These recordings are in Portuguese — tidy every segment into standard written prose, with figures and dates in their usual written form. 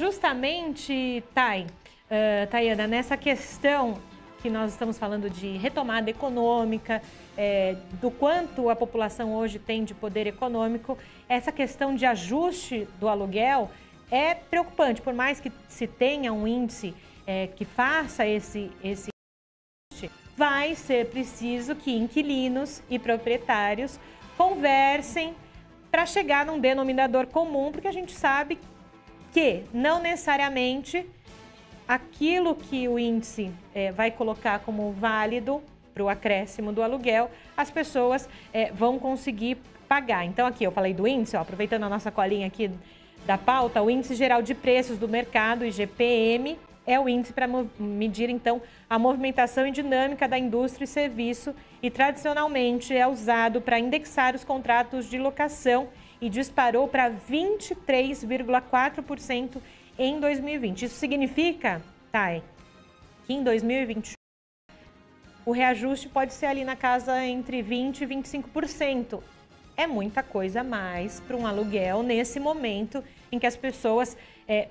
Justamente, Tayana, nessa questão que nós estamos falando de retomada econômica, do quanto a população hoje tem de poder econômico, essa questão de ajuste do aluguel é preocupante, por mais que se tenha um índice que faça esse ajuste, vai ser preciso que inquilinos e proprietários conversem para chegar num denominador comum, porque a gente sabe que não necessariamente aquilo que o índice vai colocar como válido para o acréscimo do aluguel, as pessoas vão conseguir pagar. Então aqui eu falei do índice, ó, aproveitando a nossa colinha aqui da pauta, o Índice Geral de Preços do Mercado, IGPM, é o índice para medir então a movimentação e dinâmica da indústria e serviço e tradicionalmente é usado para indexar os contratos de locação e disparou para 23,4% em 2020. Isso significa, Thay, que em 2021 o reajuste pode ser ali na casa entre 20% e 25%. É muita coisa a mais para um aluguel nesse momento em que as pessoas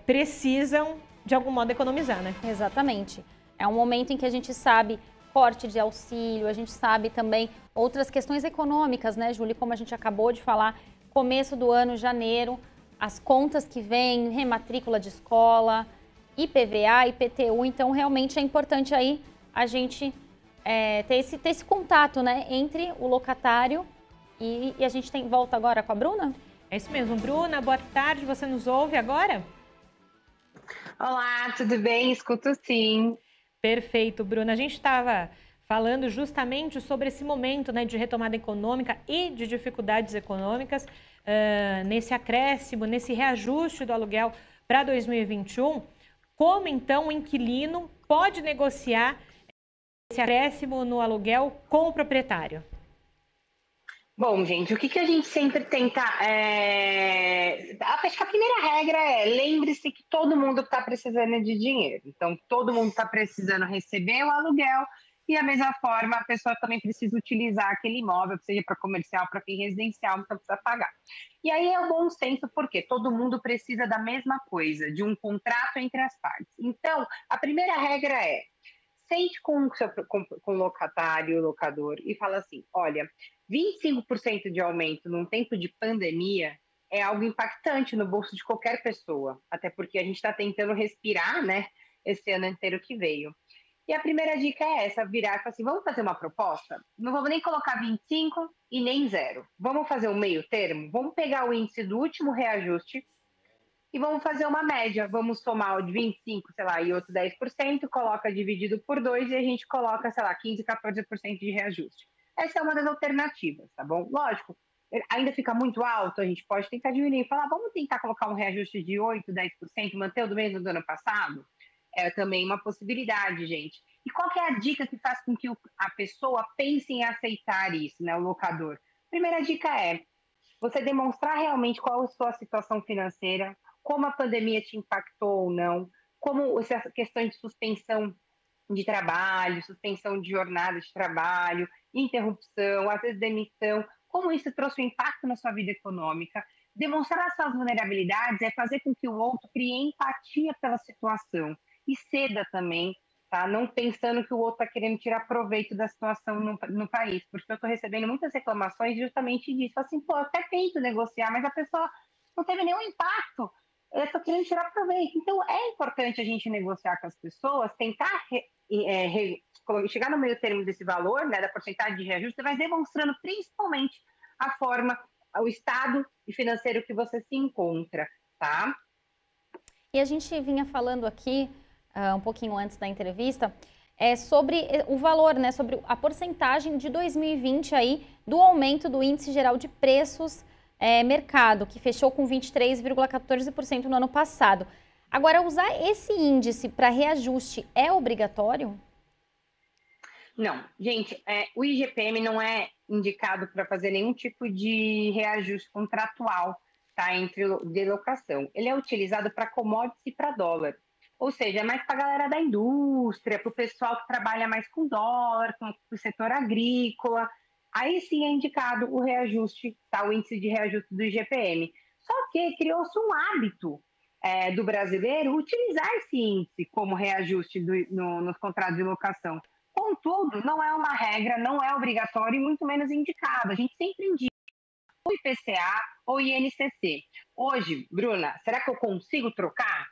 precisam, de algum modo, economizar, né? Exatamente. É um momento em que a gente sabe corte de auxílio, a gente sabe também outras questões econômicas, né, Júlia? Como a gente acabou de falar, começo do ano, janeiro, as contas que vêm, rematrícula de escola, IPVA, IPTU, então realmente é importante aí a gente ter esse contato, né, entre o locatário e a gente volta agora com a Bruna? É isso mesmo. Bruna, boa tarde, você nos ouve agora? Olá, tudo bem? Escuto sim. Perfeito, Bruna. A gente estava falando justamente sobre esse momento, né, de retomada econômica e de dificuldades econômicas, nesse acréscimo, nesse reajuste do aluguel para 2021. Como então o inquilino pode negociar esse acréscimo no aluguel com o proprietário? Bom, gente, o que a gente sempre tenta. Acho que a primeira regra é lembre-se que todo mundo está precisando de dinheiro. Então, todo mundo está precisando receber o aluguel e, da mesma forma, a pessoa também precisa utilizar aquele imóvel, seja para comercial, para fim residencial, então precisa pagar. E aí é o bom senso, porque todo mundo precisa da mesma coisa, de um contrato entre as partes. Então, a primeira regra é sente com o locatário, o locador, e fala assim, olha, 25% de aumento num tempo de pandemia é algo impactante no bolso de qualquer pessoa, até porque a gente está tentando respirar, né, esse ano inteiro que veio. E a primeira dica é essa, virar e falar assim, vamos fazer uma proposta? Não vamos nem colocar 25 e nem zero. Vamos fazer um meio termo? Vamos pegar o índice do último reajuste e vamos fazer uma média. Vamos somar o de 25, sei lá, e outro 10%, coloca dividido por 2 e a gente coloca, sei lá, 15, 14% de reajuste. Essa é uma das alternativas, tá bom? Lógico, ainda fica muito alto, a gente pode tentar diminuir e falar, vamos tentar colocar um reajuste de 8, 10%, manter o do mesmo do ano passado? É também uma possibilidade, gente. E qual que é a dica que faz com que a pessoa pense em aceitar isso, né, o locador? Primeira dica é você demonstrar realmente qual é a sua situação financeira, como a pandemia te impactou ou não, como essa questão de suspensão de trabalho, suspensão de jornada de trabalho, interrupção, às vezes demissão, como isso trouxe um impacto na sua vida econômica. Demonstrar as suas vulnerabilidades é fazer com que o outro crie empatia pela situação e ceda também, tá? Não pensando que o outro está querendo tirar proveito da situação no país, porque eu estou recebendo muitas reclamações justamente disso. Assim, pô, eu até tento negociar, mas a pessoa não teve nenhum impacto. Eu estou querendo tirar proveito. Então, é importante a gente negociar com as pessoas, tentar chegar no meio termo desse valor, né, da porcentagem de reajuste, mas demonstrando principalmente a forma, o estado financeiro que você se encontra, tá? E a gente vinha falando aqui, um pouquinho antes da entrevista, sobre o valor, né, sobre a porcentagem de 2020 aí do aumento do Índice Geral de Preços Mercado, que fechou com 23,14% no ano passado. Agora, usar esse índice para reajuste é obrigatório? Não, gente, o IGPM não é indicado para fazer nenhum tipo de reajuste contratual, tá, de locação. Ele é utilizado para commodities e para dólar. Ou seja, é mais para a galera da indústria, para o pessoal que trabalha mais com dólar, com o setor agrícola. Aí sim é indicado o reajuste, tá, o índice de reajuste do IGPM. Só que criou-se um hábito do brasileiro utilizar esse índice como reajuste nos contratos de locação. Contudo, não é uma regra, não é obrigatório e muito menos indicado. A gente sempre indica o IPCA ou INCC. Hoje, Bruna, será que eu consigo trocar?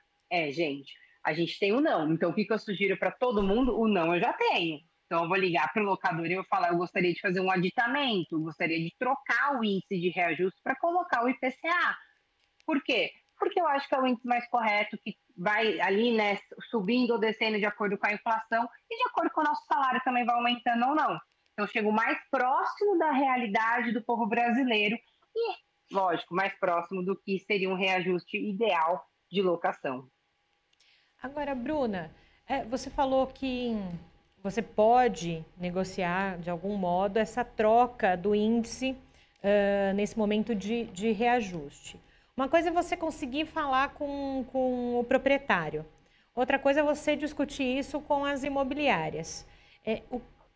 Gente, a gente tem o não. Então, o que eu sugiro para todo mundo? O não eu já tenho. Então, eu vou ligar para o locador e eu falar, eu gostaria de fazer um aditamento, gostaria de trocar o índice de reajuste para colocar o IPCA. Por quê? Porque eu acho que é o índice mais correto, que vai ali, né, subindo ou descendo de acordo com a inflação e de acordo com o nosso salário também vai aumentando ou não. Então, eu chego mais próximo da realidade do povo brasileiro e, lógico, mais próximo do que seria um reajuste ideal de locação. Agora, Bruna, você falou que você pode negociar de algum modo essa troca do índice nesse momento de reajuste. Uma coisa é você conseguir falar com o proprietário, outra coisa é você discutir isso com as imobiliárias.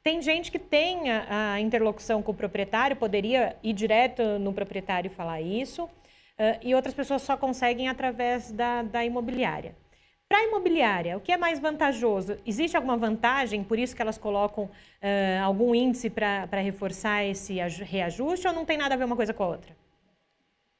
Tem gente que tem a interlocução com o proprietário, poderia ir direto no proprietário e falar isso, e outras pessoas só conseguem através da imobiliária. Para a imobiliária, o que é mais vantajoso? Existe alguma vantagem, por isso que elas colocam algum índice para reforçar esse reajuste, ou não tem nada a ver uma coisa com a outra?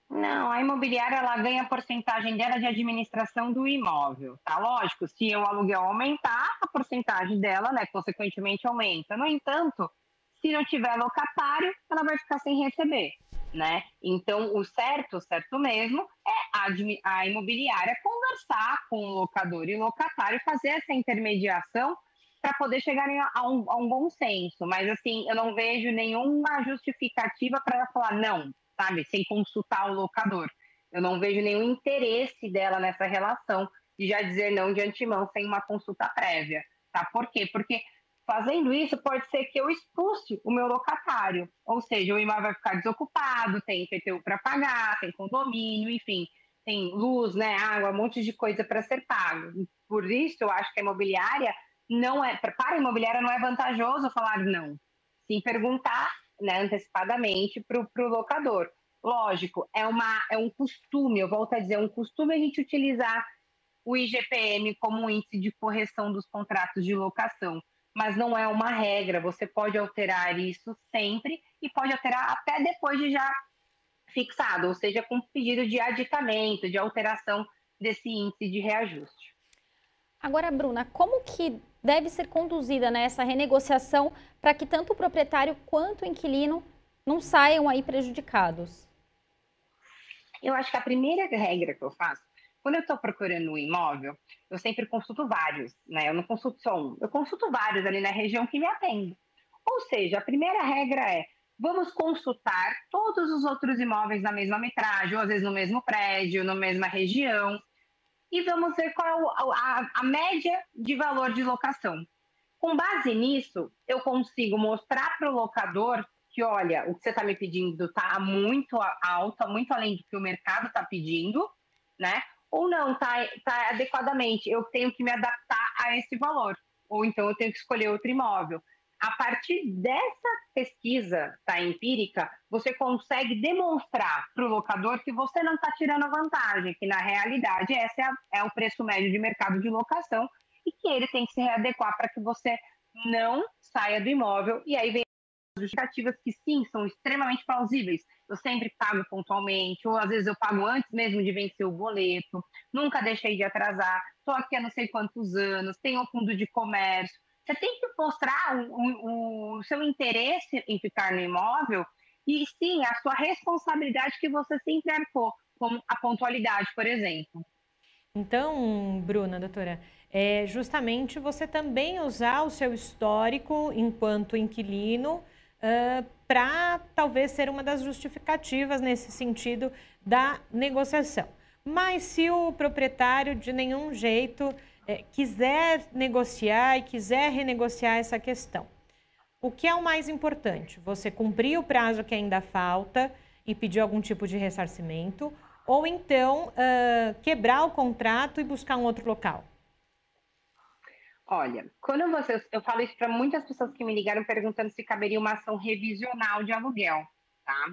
Não, a imobiliária ela ganha a porcentagem dela de administração do imóvel, tá? Lógico, se o aluguel aumentar, a porcentagem dela, né, consequentemente aumenta. No entanto, se não tiver locatário, ela vai ficar sem receber, né? Então, o certo mesmo, é a imobiliária conversar com o locador e o locatário, fazer essa intermediação para poder chegar a um bom senso. Mas, assim, eu não vejo nenhuma justificativa para ela falar não, sabe? Sem consultar o locador. Eu não vejo nenhum interesse dela nessa relação de já dizer não de antemão, sem uma consulta prévia, tá? Por quê? Porque fazendo isso, pode ser que eu expulse o meu locatário, ou seja, o imóvel vai ficar desocupado, tem IPTU para pagar, tem condomínio, enfim, tem luz, né, água, um monte de coisa para ser pago. Por isso, eu acho que a imobiliária para a imobiliária não é vantajoso falar não, sim perguntar, né, antecipadamente para o locador. Lógico, é um costume, eu volto a dizer, é um costume a gente utilizar o IGPM como um índice de correção dos contratos de locação, mas não é uma regra, você pode alterar isso sempre e pode alterar até depois de já fixado, ou seja, com pedido de aditamento, de alteração desse índice de reajuste. Agora, Bruna, como que deve ser conduzida, né, essa renegociação para que tanto o proprietário quanto o inquilino não saiam aí prejudicados? Eu acho que a primeira regra que eu faço, quando eu estou procurando um imóvel, eu sempre consulto vários, né? Eu não consulto só um, eu consulto vários ali na região que me atendem. Ou seja, a primeira regra é, vamos consultar todos os outros imóveis na mesma metragem, ou às vezes no mesmo prédio, na mesma região, e vamos ver qual é a média de valor de locação. Com base nisso, eu consigo mostrar para o locador que, olha, o que você está me pedindo está muito alto, muito além do que o mercado está pedindo, né? Ou não, tá adequadamente, eu tenho que me adaptar a esse valor, ou então eu tenho que escolher outro imóvel. A partir dessa pesquisa empírica, você consegue demonstrar para o locador que você não está tirando vantagem, que na realidade esse é o preço médio de mercado de locação e que ele tem que se readequar para que você não saia do imóvel. E aí vem as justificativas que sim, são extremamente plausíveis. Eu sempre pago pontualmente, ou às vezes eu pago antes mesmo de vencer o boleto, nunca deixei de atrasar, estou aqui há não sei quantos anos, tenho um fundo de comércio. Você tem que mostrar o seu interesse em ficar no imóvel e sim, a sua responsabilidade que você sempre arcou, como a pontualidade, por exemplo. Então, Bruna, doutora, é justamente você também usar o seu histórico enquanto inquilino para talvez ser uma das justificativas nesse sentido da negociação. Mas se o proprietário de nenhum jeito quiser negociar e quiser renegociar essa questão, o que é o mais importante? Você cumprir o prazo que ainda falta e pedir algum tipo de ressarcimento, ou então quebrar o contrato e buscar um outro local? Olha, eu falo isso para muitas pessoas que me ligaram perguntando se caberia uma ação revisional de aluguel, tá?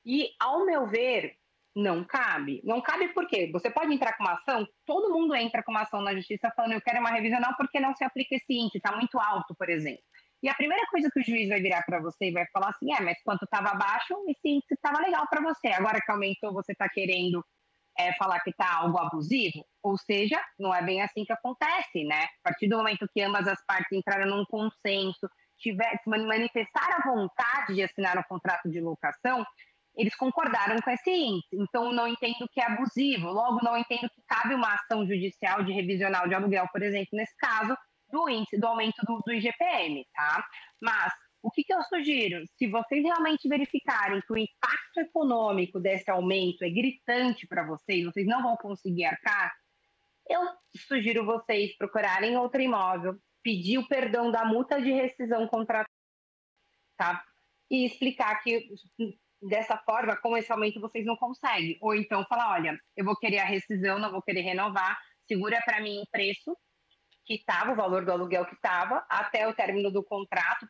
E, ao meu ver, Não cabe. Não cabe por quê? Você pode entrar com uma ação, todo mundo entra com uma ação na justiça falando eu quero uma revisional porque não se aplica esse índice, está muito alto, por exemplo. E a primeira coisa que o juiz vai virar para você e vai falar assim, mas quanto estava baixo, esse índice estava legal para você. Agora que aumentou, você está querendo falar que está algo abusivo? Ou seja, não é bem assim que acontece, né? A partir do momento que ambas as partes entraram num consenso, manifestar a vontade de assinar um contrato de locação, eles concordaram com esse índice. Então, não entendo que é abusivo. Logo, não entendo que cabe uma ação judicial de revisional de aluguel, por exemplo, nesse caso, do índice, do aumento do IGPM, tá? Mas, o que eu sugiro? Se vocês realmente verificarem que o impacto econômico desse aumento é gritante para vocês, vocês não vão conseguir arcar, eu sugiro vocês procurarem outro imóvel, pedir o perdão da multa de rescisão contratual, tá? E explicar que dessa forma, com esse aumento, vocês não conseguem. Ou então falar, olha, eu vou querer a rescisão, não vou querer renovar, segura para mim o preço que estava, o valor do aluguel que estava, até o término do contrato,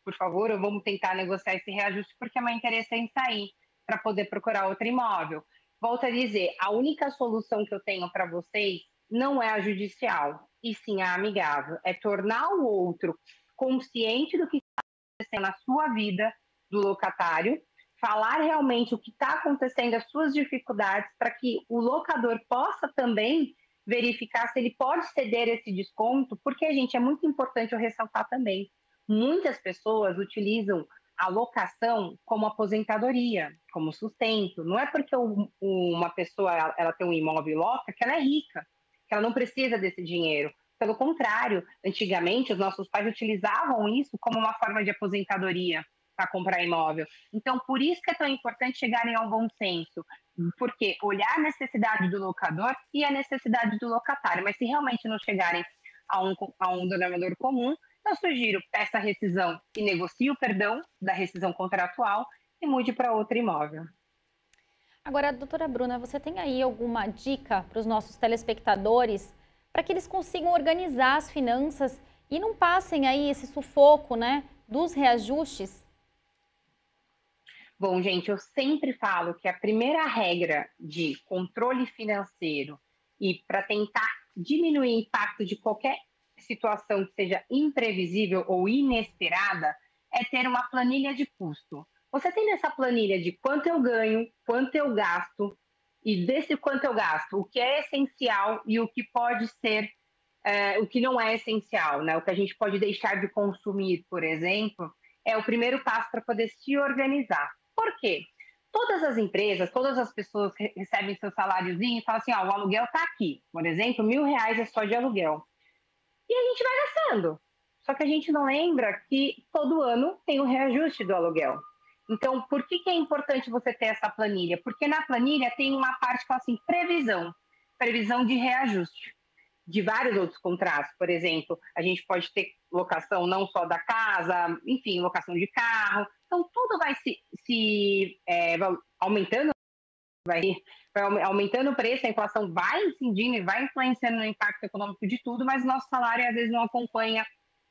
por favor, vamos tentar negociar esse reajuste, porque é meu interesse em sair para poder procurar outro imóvel. Volto a dizer, a única solução que eu tenho para vocês não é a judicial, e sim a amigável. É tornar o outro consciente do que está acontecendo na sua vida do locatário, falar realmente o que está acontecendo, as suas dificuldades, para que o locador possa também verificar se ele pode ceder esse desconto, porque, gente, é muito importante eu ressaltar também, muitas pessoas utilizam a locação como aposentadoria, como sustento. Não é porque uma pessoa ela tem um imóvel e loca que ela é rica, que ela não precisa desse dinheiro. Pelo contrário, antigamente os nossos pais utilizavam isso como uma forma de aposentadoria para comprar imóvel. Então, por isso que é tão importante chegarem ao bom senso, porque olhar a necessidade do locador e a necessidade do locatário, mas se realmente não chegarem a um denominador comum, eu sugiro peça a rescisão e negocie o perdão da rescisão contratual e mude para outro imóvel. Agora, doutora Bruna, você tem aí alguma dica para os nossos telespectadores para que eles consigam organizar as finanças e não passem aí esse sufoco, né, dos reajustes? Bom, gente, eu sempre falo que a primeira regra de controle financeiro e para tentar diminuir o impacto de qualquer situação que seja imprevisível ou inesperada é ter uma planilha de custo. Você tem nessa planilha de quanto eu ganho, quanto eu gasto, e desse quanto eu gasto, o que é essencial e o que pode ser, o que não é essencial, né? O que a gente pode deixar de consumir, por exemplo, é o primeiro passo para poder se organizar. Por quê? Todas as empresas, todas as pessoas que recebem seu saláriozinho e falam assim, o aluguel está aqui. Por exemplo, R$1.000 é só de aluguel. E a gente vai gastando. Só que a gente não lembra que todo ano tem um reajuste do aluguel. Então, por que é importante você ter essa planilha? Porque na planilha tem uma parte que fala assim, previsão de reajuste de vários outros contratos. Por exemplo, a gente pode ter locação não só da casa, enfim, locação de carro. Então, tudo vai vai aumentando, vai aumentando o preço, a inflação vai incidindo e vai influenciando no impacto econômico de tudo, mas o nosso salário às vezes não acompanha,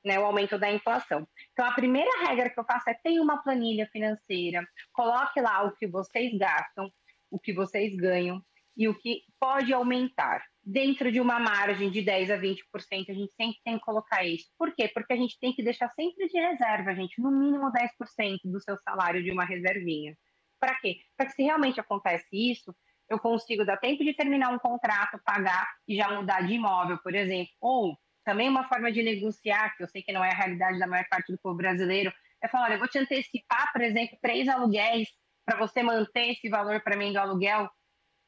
né, o aumento da inflação. Então, a primeira regra que eu faço é ter uma planilha financeira, coloque lá o que vocês gastam, o que vocês ganham e o que pode aumentar. Dentro de uma margem de 10% a 20%, a gente sempre tem que colocar isso. Por quê? Porque a gente tem que deixar sempre de reserva, gente, no mínimo 10% do seu salário de uma reservinha. Para quê? Para que se realmente acontece isso, eu consigo dar tempo de terminar um contrato, pagar e já mudar de imóvel, por exemplo. Ou também uma forma de negociar, que eu sei que não é a realidade da maior parte do povo brasileiro, é falar, olha, eu vou te antecipar, por exemplo, 3 aluguéis para você manter esse valor para mim do aluguel.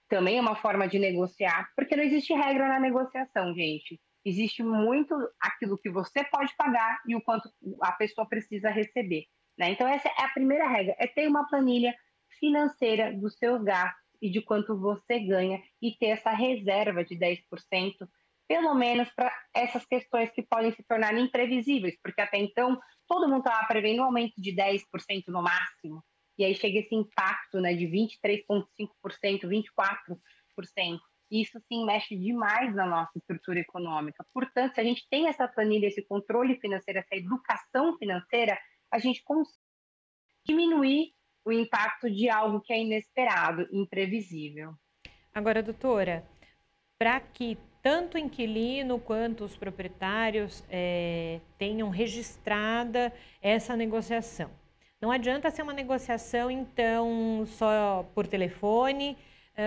Também é uma forma de negociar, porque não existe regra na negociação, gente. Existe muito aquilo que você pode pagar e o quanto a pessoa precisa receber, né? Então, essa é a primeira regra, é ter uma planilha financeira dos seus gastos e de quanto você ganha e ter essa reserva de 10%, pelo menos para essas questões que podem se tornar imprevisíveis, porque até então todo mundo estava prevendo um aumento de 10% no máximo, e aí chega esse impacto, né, de 23,5%, 24%. Isso sim mexe demais na nossa estrutura econômica. Portanto, se a gente tem essa planilha, esse controle financeiro, essa educação financeira, a gente consegue diminuir o impacto de algo que é inesperado, imprevisível. Agora, doutora, para que tanto o inquilino quanto os proprietários tenham registrada essa negociação. Não adianta ser uma negociação, então, só por telefone.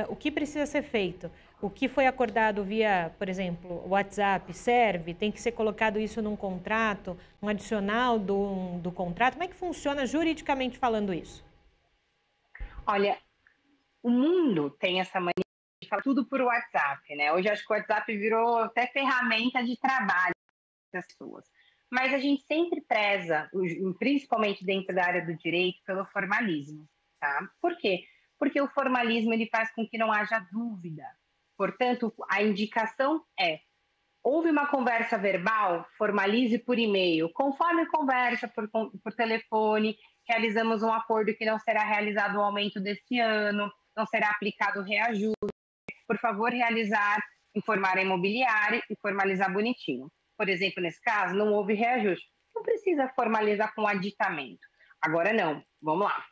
O que precisa ser feito? O que foi acordado via, por exemplo, WhatsApp serve? Tem que ser colocado isso num contrato, um adicional do contrato? Como é que funciona juridicamente falando isso? Olha, o mundo tem essa mania de falar tudo por WhatsApp, né? Hoje acho que o WhatsApp virou até ferramenta de trabalho das pessoas. Mas a gente sempre preza, principalmente dentro da área do direito, pelo formalismo, tá? Por quê? Porque o formalismo ele faz com que não haja dúvida. Portanto, a indicação é: houve uma conversa verbal, formalize por e-mail. Conforme conversa por telefone, realizamos um acordo que não será realizado o aumento deste ano, não será aplicado o reajuste. Por favor, informar a imobiliária e formalizar bonitinho. Por exemplo, nesse caso, não houve reajuste. Não precisa formalizar com aditamento. Agora não, vamos lá.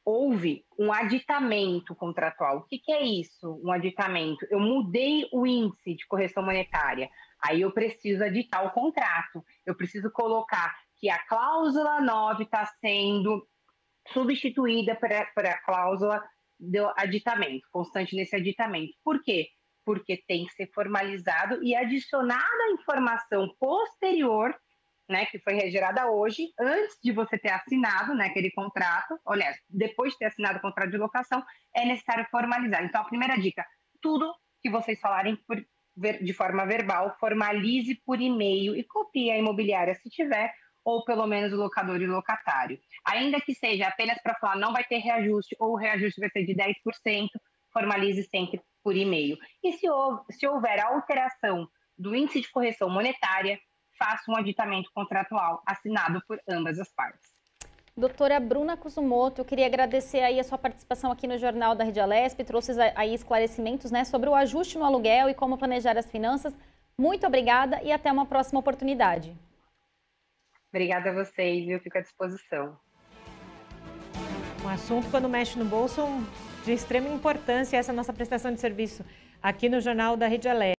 Houve um aditamento contratual. O que é isso, um aditamento? Eu mudei o índice de correção monetária. Aí eu preciso aditar o contrato. Eu preciso colocar que a cláusula 9 está sendo substituída por a cláusula do aditamento, constante nesse aditamento. Por quê? Porque tem que ser formalizado e adicionada a informação posterior, né, que foi gerada hoje, antes de você ter assinado, né, aquele contrato, aliás, depois de ter assinado o contrato de locação, é necessário formalizar. Então, a primeira dica: tudo que vocês falarem de forma verbal, formalize por e-mail e copie a imobiliária se tiver, ou pelo menos o locador e o locatário. Ainda que seja apenas para falar não vai ter reajuste, ou o reajuste vai ser de 10%, formalize sempre por e-mail. E se houver alteração do índice de correção monetária, faça um aditamento contratual assinado por ambas as partes. Doutora Bruna Kusumoto, eu queria agradecer aí a sua participação aqui no Jornal da Rede Alesp, trouxe aí esclarecimentos, né, sobre o ajuste no aluguel e como planejar as finanças. Muito obrigada e até uma próxima oportunidade. Obrigada a vocês, eu fico à disposição. Um assunto, quando mexe no bolso, de extrema importância, essa nossa prestação de serviço aqui no Jornal da Rede Alesp.